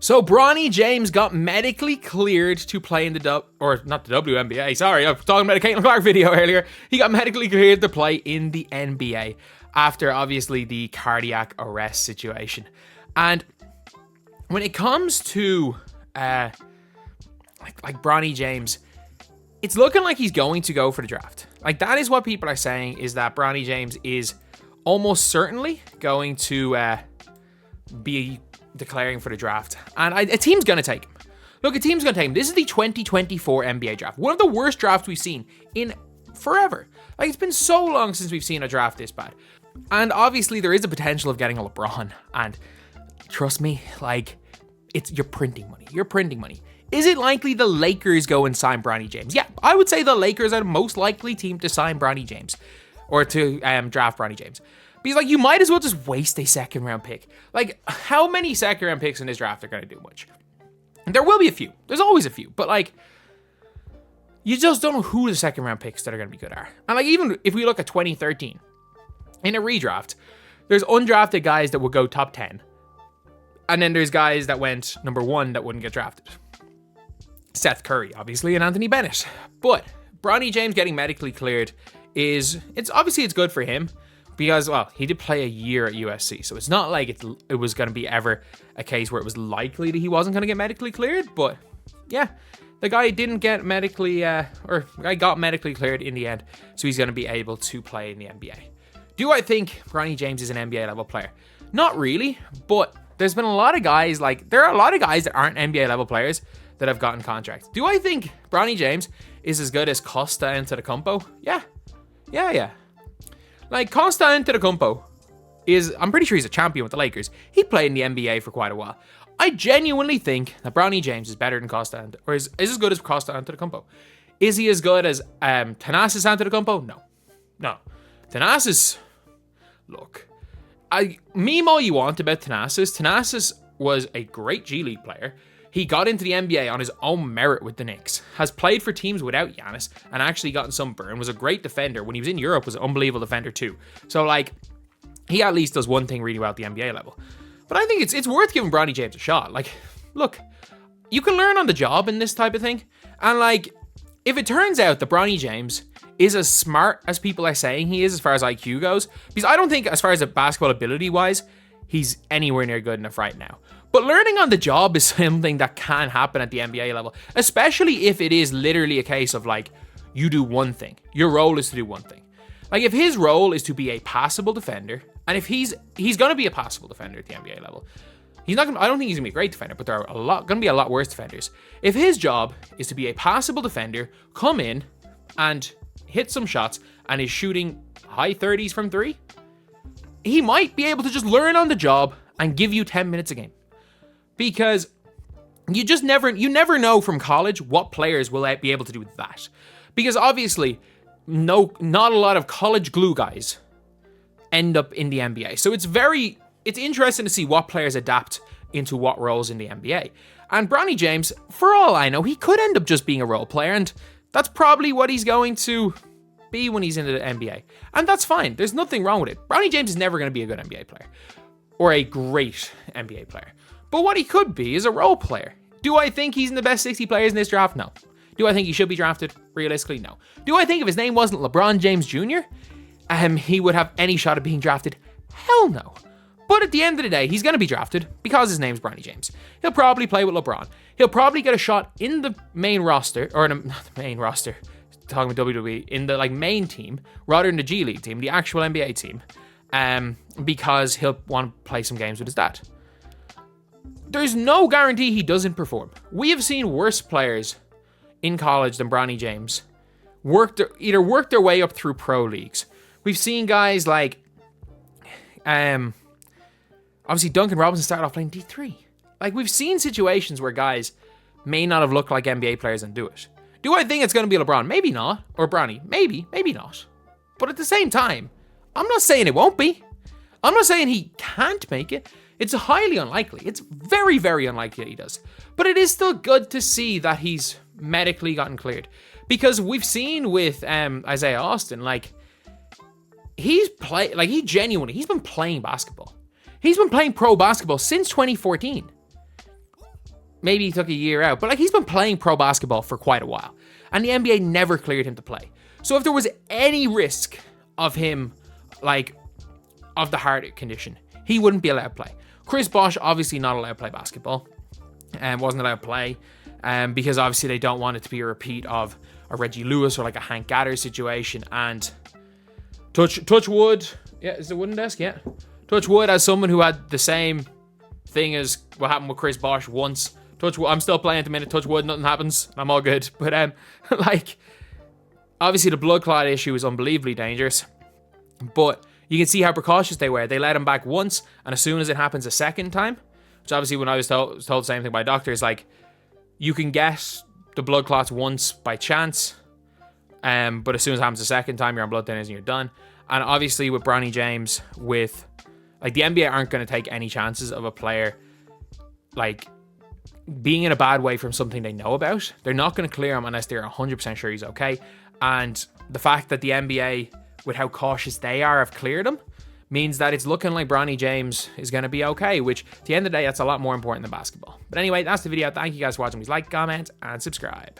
So Bronny James got medically cleared to play in the not the WNBA. Sorry, I was talking about a Caitlin Clark video earlier. He got medically cleared to play in the NBA after obviously the cardiac arrest situation. And when it comes to like Bronny James, it's looking like he's going to go for the draft. Like, that is what people are saying, is that Bronny James is almost certainly going to be declaring for the draft. And a team's going to take him. Look, a team's going to take him. This is the 2024 NBA draft. One of the worst drafts we've seen in forever. Like, it's been so long since we've seen a draft this bad. And obviously there is a potential of getting a LeBron. And trust me, like, you're printing money. You're printing money. Is it likely the Lakers go and sign Bronny James? Yeah, I would say the Lakers are the most likely team to sign Bronny James, or to draft Bronny James. Because, like, you might as well just waste a second round pick. Like, how many second round picks in this draft are going to do much? And there will be a few. There's always a few. But, like, you just don't know who the second round picks that are going to be good are. And, like, even if we look at 2013, in a redraft, there's undrafted guys that will go top 10. And then there's guys that went number 1 that wouldn't get drafted. Seth Curry, obviously, and Anthony Bennett. But Bronny James getting medically cleared it's good for him because, well, he did play a year at USC. So it's not like it was going to be ever a case where it was likely that he wasn't going to get medically cleared. But yeah, the guy didn't get medically, got medically cleared in the end. So he's going to be able to play in the NBA. Do I think Bronny James is an NBA level player? Not really, but there's been a lot of guys, there are a lot of guys that aren't NBA level players that have gotten contracts. Do I think Bronny James is as good as Costa Antetokounmpo? Yeah. Like, Costa Antetokounmpo I'm pretty sure he's a champion with the Lakers. He played in the NBA for quite a while. I genuinely think that Bronny James is better than Costa, or is as good as Costa Antetokounmpo. Is he as good as Thanasis Antetokounmpo? No. Thanasis, look, meme all you want about Thanasis. Thanasis was a great G League player. He got into the NBA on his own merit with the Knicks, has played for teams without Giannis, and actually gotten some burn, was a great defender. When he was in Europe, was an unbelievable defender too. So, like, he at least does one thing really well at the NBA level. But I think it's worth giving Bronny James a shot. Like, look, you can learn on the job in this type of thing. And, like, if it turns out that Bronny James is as smart as people are saying he is as far as IQ goes, because I don't think as far as a basketball ability-wise, he's anywhere near good enough right now. But learning on the job is something that can happen at the NBA level, especially if it is literally a case of, like, you do one thing. Your role is to do one thing. Like, if his role is to be a passable defender, and if he's going to be a passable defender at the NBA level, I don't think he's going to be a great defender, but there are going to be a lot worse defenders. If his job is to be a passable defender, come in and hit some shots, and is shooting high 30s from 3, he might be able to just learn on the job and give you 10 minutes a game. Because you never know from college what players will be able to do that. Because obviously, not a lot of college glue guys end up in the NBA. So it's interesting to see what players adapt into what roles in the NBA. And Bronny James, for all I know, he could end up just being a role player, and that's probably what he's going to be when he's in the NBA. And that's fine. There's nothing wrong with it. Bronny James is never going to be a good NBA player. Or a great NBA player. But what he could be is a role player. Do I think he's in the best 60 players in this draft? No. Do I think he should be drafted? Realistically, no. Do I think if his name wasn't LeBron James Jr., he would have any shot at being drafted? Hell no. But at the end of the day, he's going to be drafted because his name's Bronny James. He'll probably play with LeBron. He'll probably get a shot in the main roster, or not the main roster, talking about WWE, in the main team, rather than the G League team, the actual NBA team, because he'll want to play some games with his dad. There's no guarantee he doesn't perform. We have seen worse players in college than Bronny James either work their way up through pro leagues. We've seen guys like, obviously Duncan Robinson started off playing D3. Like, we've seen situations where guys may not have looked like NBA players and do it. Do I think it's going to be LeBron? Maybe not. Or Bronny? Maybe not. But at the same time, I'm not saying it won't be. I'm not saying he can't make it. It's highly unlikely. It's very, very unlikely that he does. But it is still good to see that he's medically gotten cleared. Because we've seen with Isaiah Austin, he's been playing basketball. He's been playing pro basketball since 2014. maybe he took a year out, but like he's been playing pro basketball for quite a while, and the NBA never cleared him to play. So if there was any risk of him, like, of the heart condition, he wouldn't be allowed to play. Chris Bosh, obviously not allowed to play basketball, and wasn't allowed to play, because obviously they don't want it to be a repeat of a Reggie Lewis or like a Hank Gathers situation. And touch wood, yeah, is the wooden desk? Yeah, touch wood, as someone who had the same thing as what happened with Chris Bosh once. Touch wood, I'm still playing at the minute. Touch wood, nothing happens. I'm all good. But like, obviously the blood clot issue is unbelievably dangerous. But you can see how precautious they were. They let him back once, and as soon as it happens a second time, which obviously when I was told the same thing by doctors, like, you can get the blood clots once by chance, but as soon as it happens a second time, you're on blood thinners and you're done. And obviously with Bronny James, with like, the NBA aren't going to take any chances of a player like being in a bad way from something they know about. They're not going to clear him unless they're 100% sure he's okay. And the fact that the NBA, with how cautious they are, have cleared him, means that it's looking like Bronny James is going to be okay, which at the end of the day, that's a lot more important than basketball. But anyway, that's the video. Thank you guys for watching. Please like, comment, and subscribe.